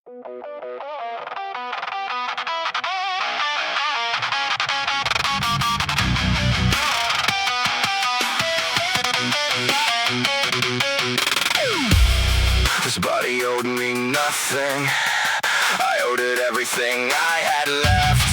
This body owed me nothing. I owed it everything I had left.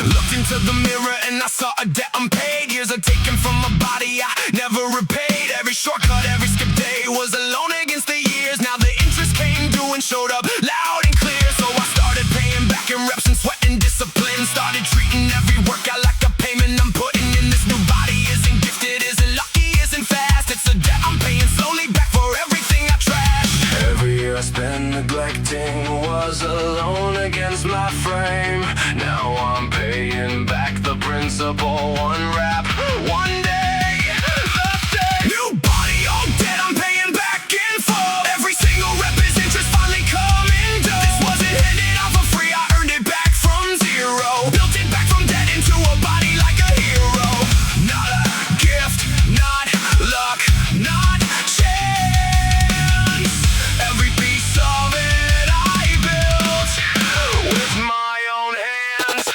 Looked into the mirror and I saw a debt unpaid. Years are taken from my body I never repaid. Every shortcut, every skip day was a loan against the years. Now the interest came due and showed up loud and clear. So I started paying back in reps and sweat and discipline. Started treating every workout like a payment I'm putting in. This new body isn't gifted, isn't lucky, isn't fast. It's a debt I'm paying slowly back for everything I trashed. Every year I spent neglecting was a loan against my frame. Now I'm paying back the principal, one rap, one day, the same. New body, old debt, I'm paying back in full. Every single rep is interest finally coming due. This wasn't handed out for free, I earned it back from zero. Built it back from debt into a body like a hero. Not a gift, not luck, not chance. Every piece of it I built with my own hands.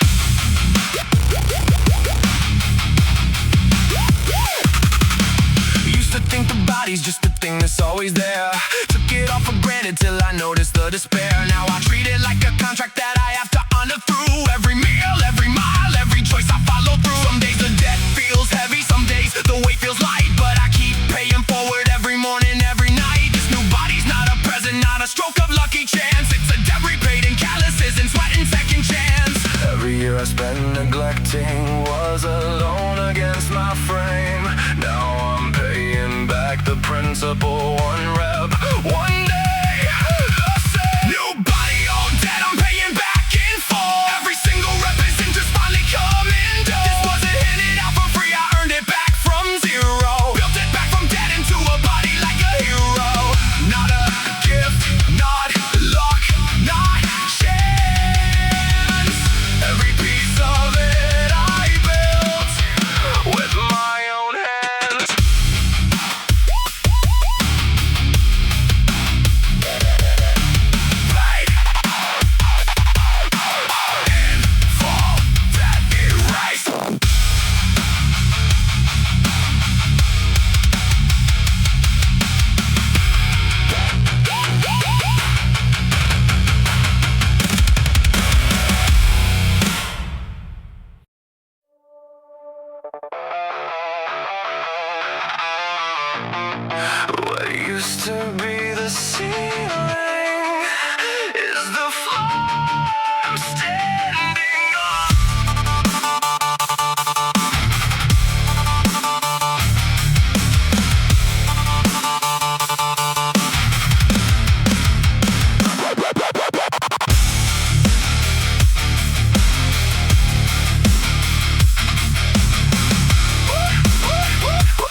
Used to think the body's just a thing that's always there. Took it all for granted till I noticed the despair. Now I treat it like a contract that I have to honor through every meal, every mile, every choice I follow through. Some days the debt feels heavy, some days the weight feels light, but I keep paying forward every morning, every night. This new body's not a present, not a stroke of lucky chance. It's a debt repaid in calluses and sweat and second chance. Every year I spent neglecting was a loan against my frame. Now I'm paying back the principal, one rep, one day, the same. New body, old debt, I'm paying back in full. Every single rep is interest finally coming due. This wasn't handed out for free, I earned it back from zero. Built it back from debt into a body like a hero. Not a gift, not luck, not chance. Every piece of it I built with my own hands. Paid in full, debt erased. What used to be the ceiling is the floor I'm standing on.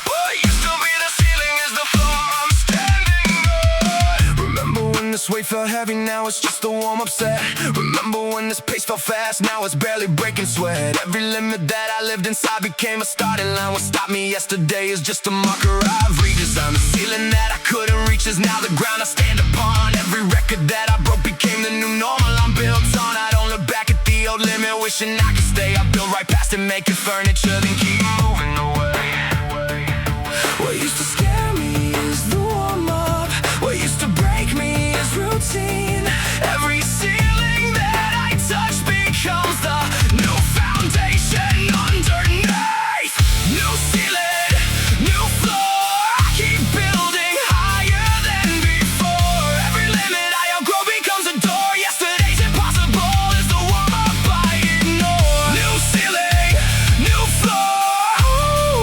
What used to be the ceiling is the floor I'm standing on. Remember when this weight felt heavy, now it's just a warm-up set. Remember when this pace felt fast, now it's barely breaking sweat. Every limit that I lived inside became a starting line. What stopped me yesterday is just a marker I've redesigned. The ceiling that I couldn't reach is now the ground I stand upon. Every record that I broke became the new normal I'm built on. I don't look back at the old limit wishing I could stay. I build right past it, making furniture, then keep moving away. What used to scare me is the warm-up. What used to break me is routine. Every ceiling that I touch becomes the new foundation underneath. New ceiling, new floor. I keep building higher than before. Every limit I outgrow becomes a door. Yesterday's impossible is the warm-up I ignore. New ceiling, new floor. Ooh.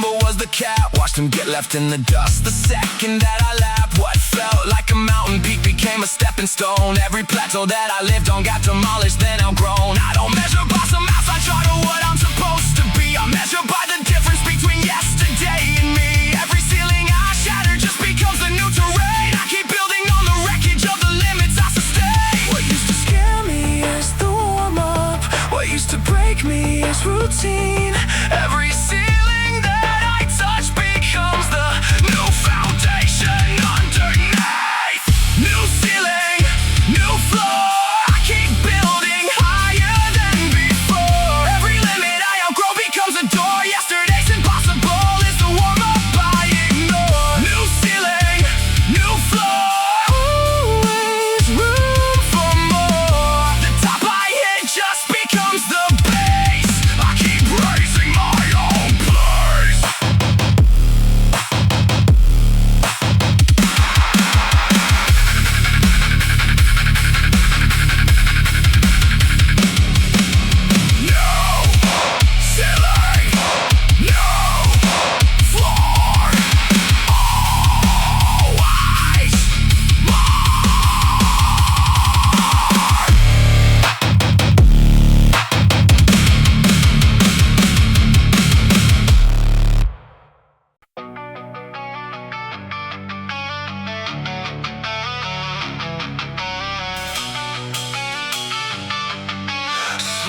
remember was the cat. Watched him get left in the dust. The second that I laughed, what felt like a mountain peak became a stepping stone. Every plateau that I lived on got demolished, then outgrown. I don't measure by some outside chart of what I'm supposed to be. I measure by the difference between yesterday and me. Every ceiling I shatter just becomes the new terrain. I keep building on the wreckage of the limits I sustain. What used to scare me is the warm-up. What used to break me is routine. Every ceiling that I touch becomes the new foundation underneath. New ceiling, new floor. I keep building higher than before. Every limit I outgrow becomes a door. Yesterday's impossible is the warm-up I ignore. New ceiling, new floor. Always room for more. The top I hit just becomes the base. I keep raising my own place.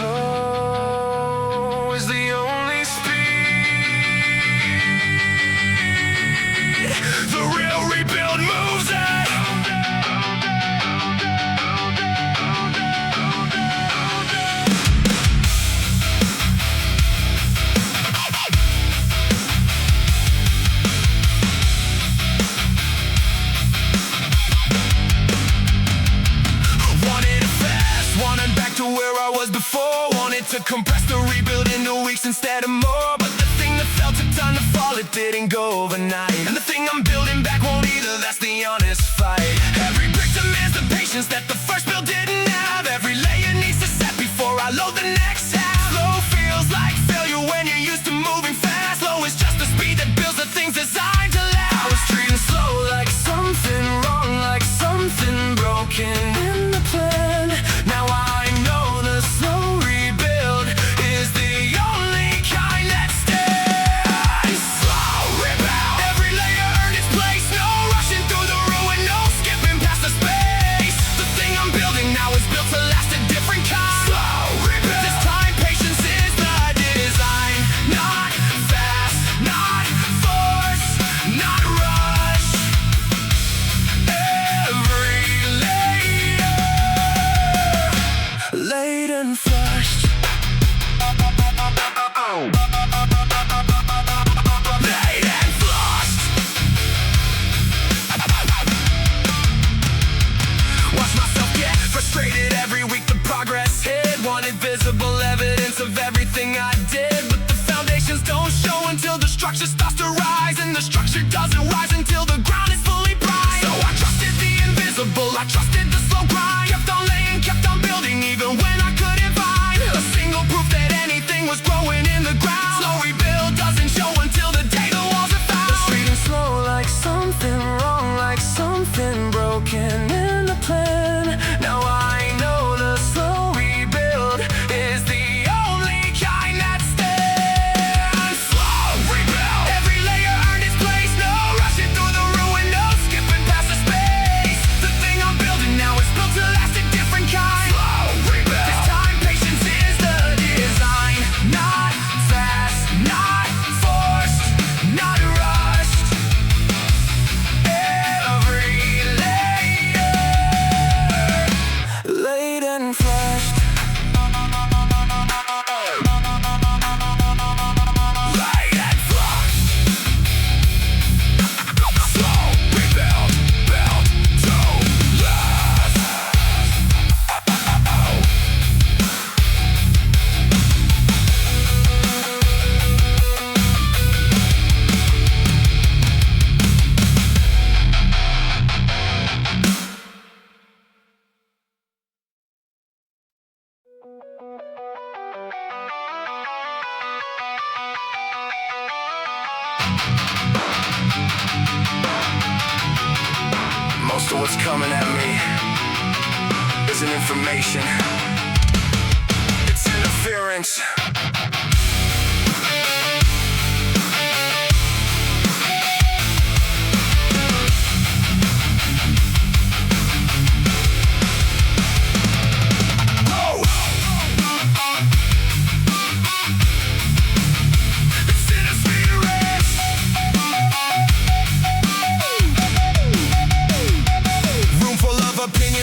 Slow is the only speed. The real rebuild moves it. Wanted it fast, wanted back to where I was before. Wanted to compress the rebuild into weeks instead of more. But the thing that felt took time to fall, it didn't go overnight. And the thing I'm building back won't either, that's the honest fight. Every brick demands the patience that the first build didn't have. Every layer needs to set before I load the next half. Slow feels like failure when you're used to moving fast. Slow is just the speed that builds the things designed to last. I was treating slow like something wrong, like something broken in the plan. Now I know the slow rebuild is the only kind that stands. Slow rebuild. Every layer earned its place. No rushing through the ruin, no skipping past the space. The thing I'm building now is built to last a different kind. Slow rebuild. This time patience is the design. Not fast, not force, not rush. Every layer laid and flushed. Laid and flushed. Watch myself get frustrated every week. The progress hid. Wanted visible evidence of everything I did, but the foundations don't show until the structure starts to rise, and the structure doesn't rise until the ground is fully primed. So I trusted the invisible, I trusted the slow grind. Kept on laying, kept on building, even when I couldn't find a single proof that anything was growing in the ground. Slow rebuild doesn't show until the day the walls are found. It's reading slow like something wrong, like something broken in the plan. Now I know the slow rebuild is the only kind that stands. Slow rebuild. Every layer earned its place. No rushing through the ruin, no skipping past the space. The thing I'm building So what's coming at me isn't information, it's interference.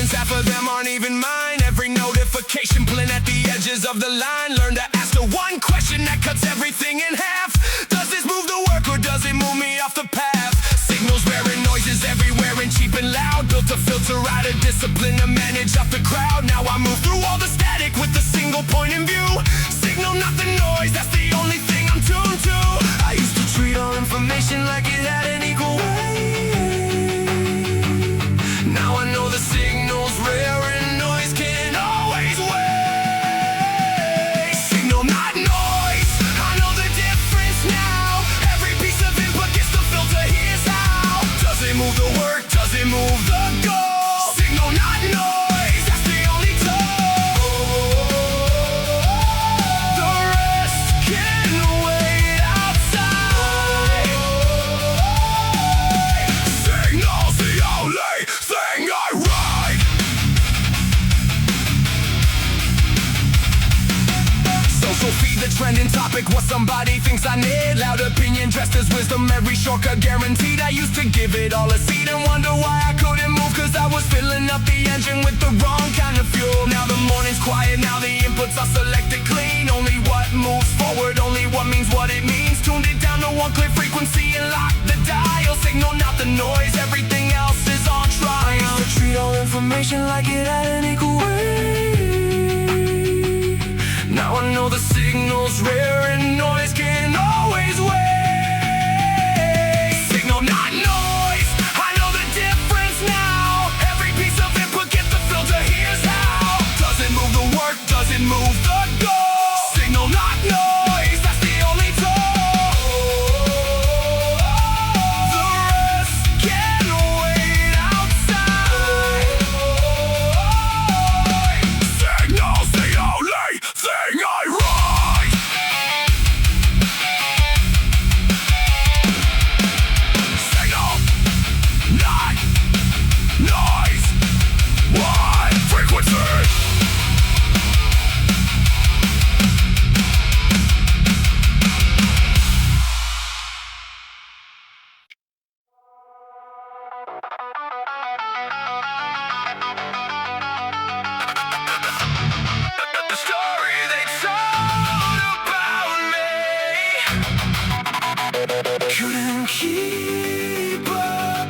Half of them aren't even mine. Every notification blend at the edges of the line. Learn to ask the one question that cuts everything in half. Does this move the work or does it move me off the path? Signals wearing noises everywhere and cheap and loud. Built to filter out a discipline to manage off the crowd. Now I move through all the static with a single point in view. Signal, not the noise, that's the only thing I'm tuned to. I used to treat all information like it had an equal weight. Now I know the signal's rare and noise can always wait. Signal, not noise, I know the difference now. Every piece of input gets the filter, here's how. Does it move the work, does it move the goal? Signal, not noise, that's the only toll. The rest can wait outside. Signal's the only thing I ride. Social feed, the trending topic, what somebody thinks I need. Loud opinion dressed as wisdom, every shortcut guaranteed. I used to give it all a seat and wonder why I couldn't move, cause I was filling up the engine with the wrong kind of fuel. Now the morning's quiet, now the inputs are selected clean. Only what moves forward, only what means what it means. Tuned it down to one clear frequency and locked the dial. Signal, not the noise, everything else is on trial. I used to treat all information like it had an equal weight. Now I know the signal's rare and noise can always wait. Signal, not noise, I know the difference now. Every piece of input gets the filter, here's how. Does it move the work, does it move the goal? Signal, not noise, that's the only toll. The rest can wait outside. Signal's the only thing I ride. Signal, not noise, one frequency. The story they told about me couldn't keep up.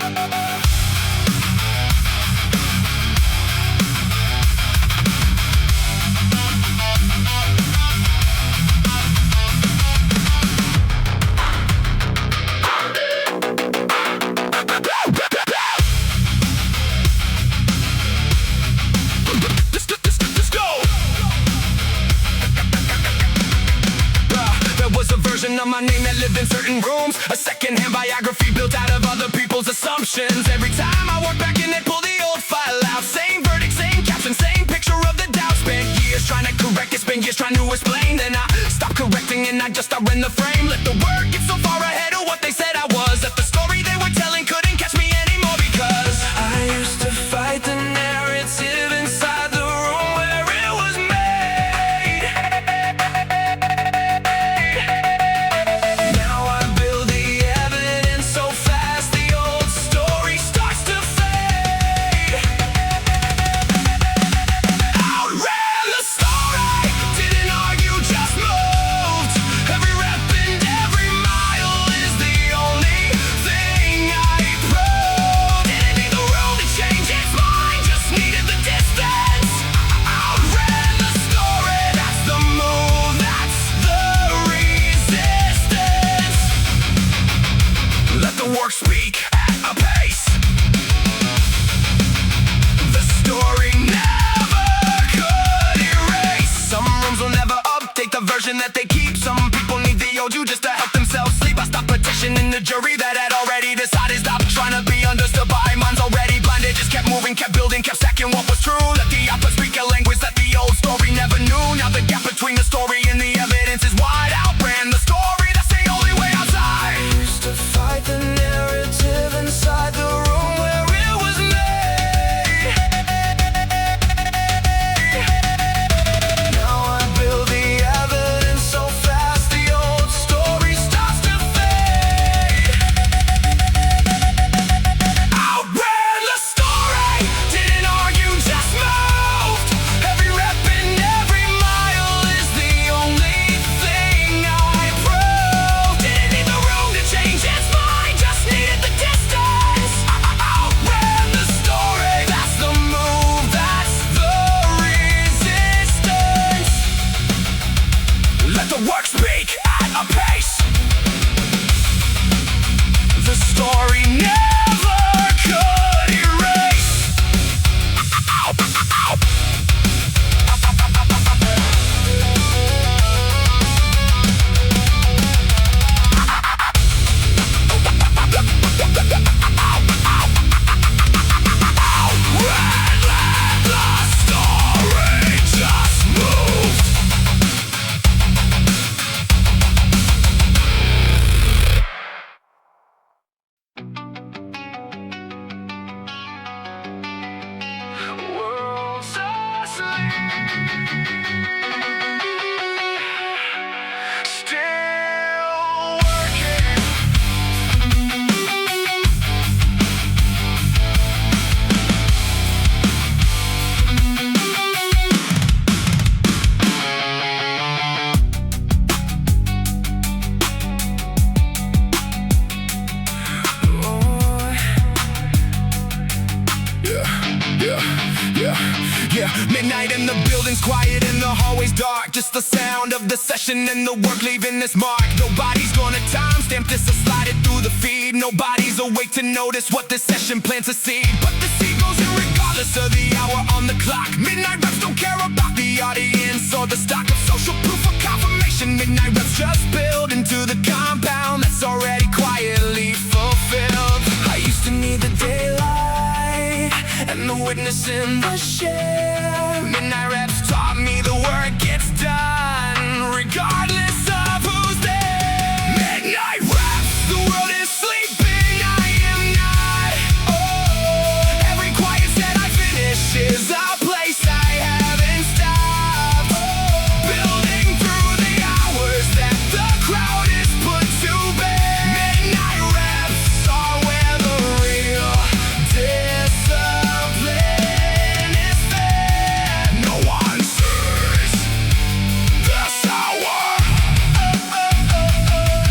Let's go. There was a version of my name that lived in certain rooms, a secondhand biography built out of other people's assumptions. Every time I walk back in, they pull the old file out. Same verdict, same caption, same picture of the doubt. Spent years trying to correct it, spent years trying to explain. Then I stopped correcting and I just start in the frame. Let the word get so far ahead of what they said I was, that the story they were telling couldn't catch me anymore. Because I used to fight the narrative inside the room where it was made. Now I build the evidence so fast the old story starts to fade. Outran the story, didn't argue, just moved. Every rep and every mile is the only thing I proved. Didn't need the room to change its mind, just needed the distance. Outran the story, that's the move, that's the resistance. Let the work speak at a pace. The story never could erase. Some rooms will never update the version that they keep. Some people need the old you just to help themselves sleep. I stopped petitioning the jury that had already decided. Stop trying to be understood by minds already blinded. Just Yeah, midnight and the building's quiet and the hallway's dark. Just the sound of the session and the work leaving its mark. Nobody's gonna timestamp this or slide it through the feed. Nobody's awake to notice what this session plants a seed. But the seed goes in regardless of the hour on the clock. Midnight reps don't care about the audience or the stock of social proof or confirmation. Midnight reps just build into the compound that's already quietly fulfilled. I used to need the daylight and the witness in the share. Midnight reps taught me the work gets done regardless of who's there. Midnight reps, the world is sleeping, I am not. Oh, every quiet set I finish is a place I haven't stopped. Building through the hours that the crowd is put to bed. Midnight reps are where the real discipline is fed. No one sees this hour.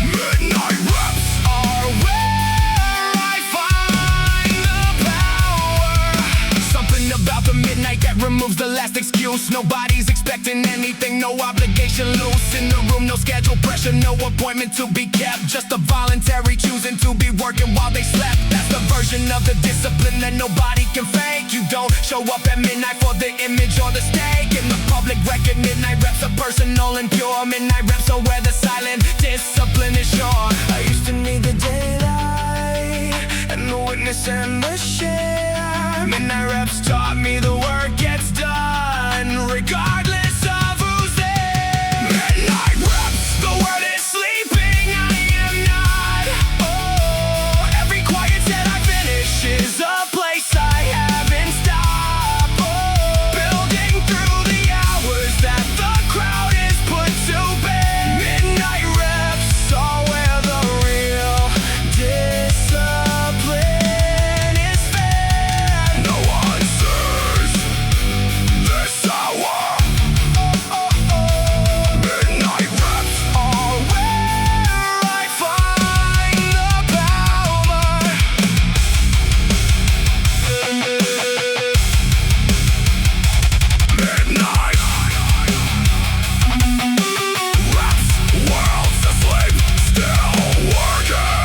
Midnight reps are where I find the power. Something about the midnight that removes the last excuse. Nobody's expecting anything, no obligation loose in the room, no schedule pressure, no appointment to be kept. Just a voluntary choosing to be working while they slept. That's the version of the discipline that nobody can fake. You don't show up at midnight for the image or the stake. In the public record, midnight reps are personal and pure. Midnight reps are where the silent discipline is sure. I used to need the daylight and the witness and the share. Midnight reps taught me the work gets done regardless of who's there. Midnight reps, the world is sleeping, I am not. Oh, every quiet set I finish is a place I haven't stopped. Oh, building through the hours that the crowd is put to bed. Midnight reps are where the real discipline is fed. No one sees this hour. Midnight reps are where I find the power. Midnight reps, world's asleep, still working.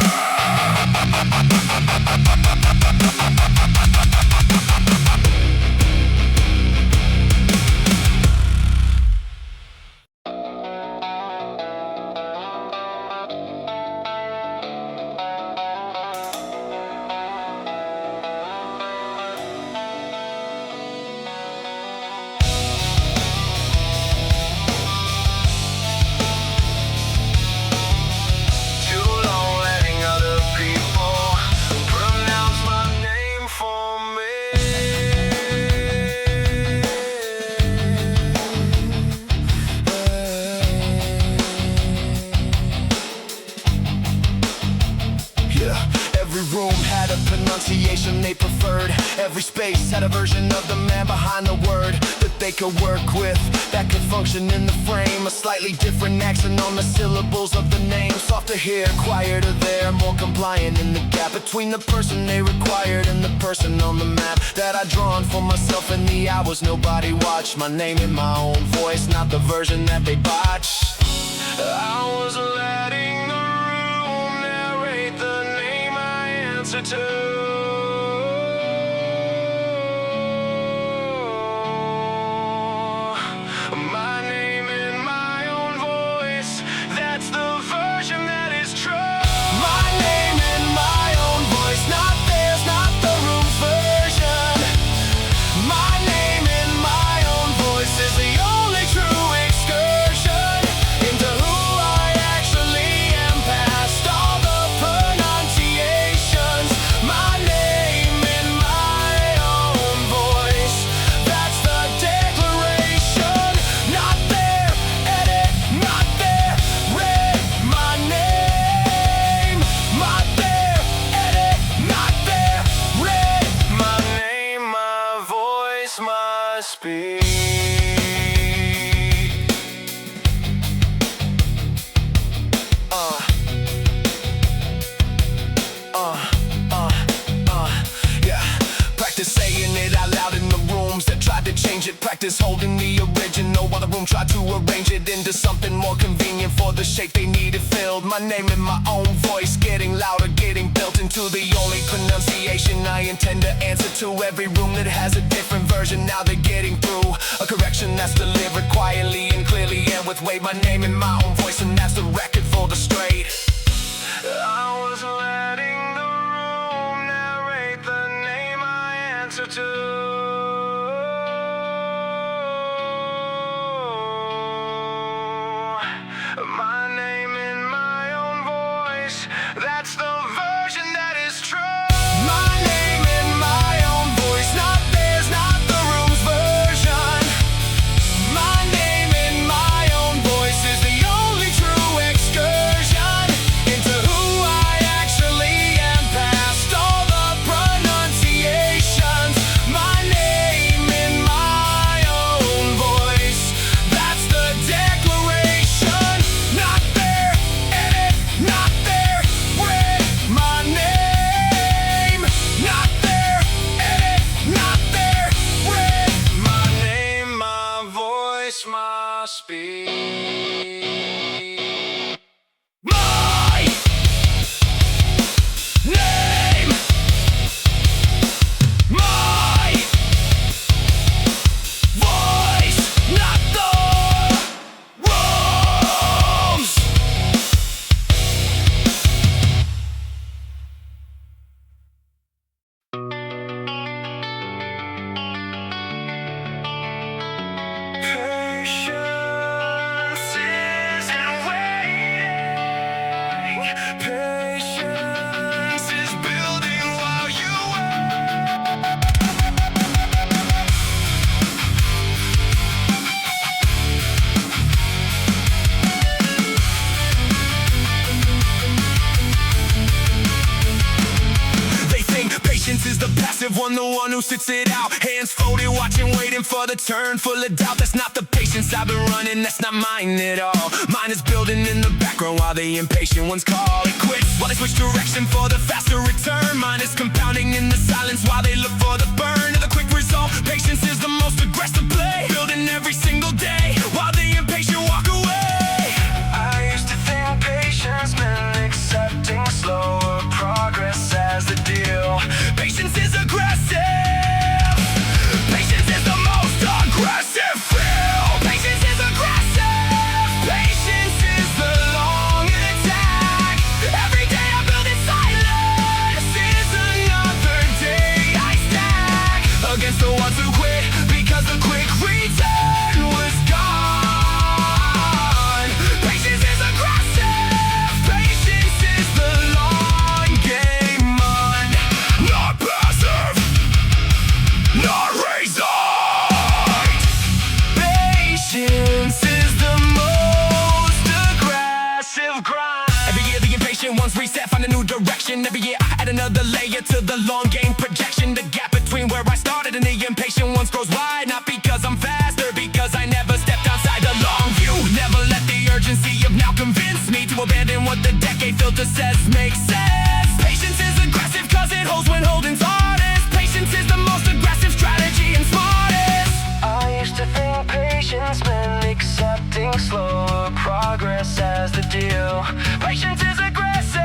Too long letting other people pronounce my name for me. Yeah, every room had a pronunciation they preferred. Every space had a version of the man behind the word that they could work with, that could function in the frame. A slightly different accent on the syllables of the name. Softer here, quieter there, more compliant in the gap between the person they required and the person on the map that I'd drawn for myself in the hours nobody watched. My name in my own voice, not the version that they botched. I was letting the room narrate the name I answer to. My name in my own voice, that's the version that is true. My name in my own voice, not theirs, not the room's version. My name in my own voice is the only true excursion into who I actually am, past all the pronunciations. My home, tried to arrange it into something more convenient for the shape they needed filled. My name in my own voice, getting louder, getting built into the only pronunciation I intend to answer to. Every room that has a different version, now they're getting through a correction that's delivered quietly and clearly and with weight. My name in my own voice, and that's the record for the straight. I was letting the room narrate the name I answer to. My name in my own voice, that's the version that is true. My name in my own voice, not theirs, not the room's version. My name in my own voice is the only true excursion into who I actually am, past all the pronunciations. My name in my own voice, that's the declaration. Not there, edit, not there, read. My name, not there, edit, not there, read. My name, my voice, my speed. My name, my voice, not the room's. Patience isn't waiting. Patience is building while you wait. They think patience is the passive one, the one who sits it out, hands folded, watching, waiting for the turn, full of doubt. That's not the patience I've been running, that's not mine at all. Mine is building in the background while the impatient ones call it quits, while they switch direction for the faster return. Mine is compounding in the silence while they look for the burn of the quick result. Patience is the most aggressive play, building every single day while the impatient walk away. I used to think patience meant accepting slower progress as the deal. Patience is aggressive. Patience is the most aggressive feel. Patience is aggressive. Patience is the long attack. Every day I build in silence is another day I stack against the ones who quit because the quick return was gone. Patience is aggressive. Patience is the long game on. Not passive, not resigned. Patience is the most aggressive grind. Every year the impatient ones reset, find a new direction. Every year I add another layer to the long game projection. The gap between where I started and the impatient ones grows wide. Not because I'm faster, because I never stepped outside the long view. Never let the urgency of now convince me to abandon what the decade filter says makes sense. Patience is aggressive cause it holds when holding's hardest. Patience is the most aggressive strategy and smartest. I used to think patience meant accepting slower progress as the deal. Patience is aggressive.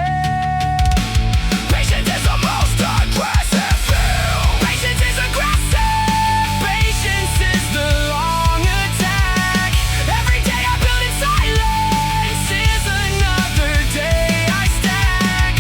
Patience is the most aggressive feel. Patience is aggressive. Patience is the long attack. Every day I build in silence is another day I stack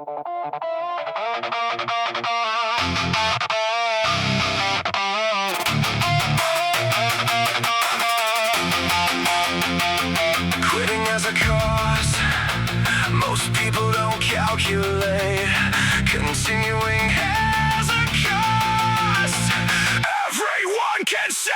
Quitting as a cause, most people don't calculate. Continuing has a cost, everyone can say.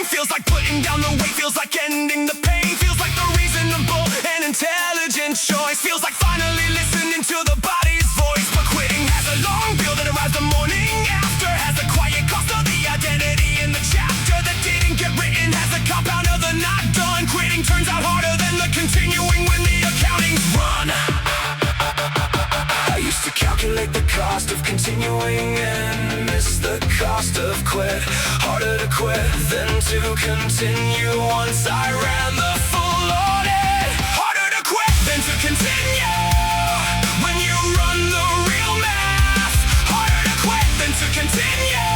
Feels like putting down the weight, feels like ending the pain, feels like the reasonable and intelligent choice, feels like finally listening to the body's voice. But quitting has a long bill that arrives the morning after, has the quiet cost of the identity in the chapter that didn't get written, has the compound of the not done. Quitting turns out harder than the continuing when the accounting's run. I used to calculate the cost of continuing and miss the cost of quit. Harder to quit than to continue once I ran the full audit. Harder to quit than to continue when you run the real math. Harder to quit than to continue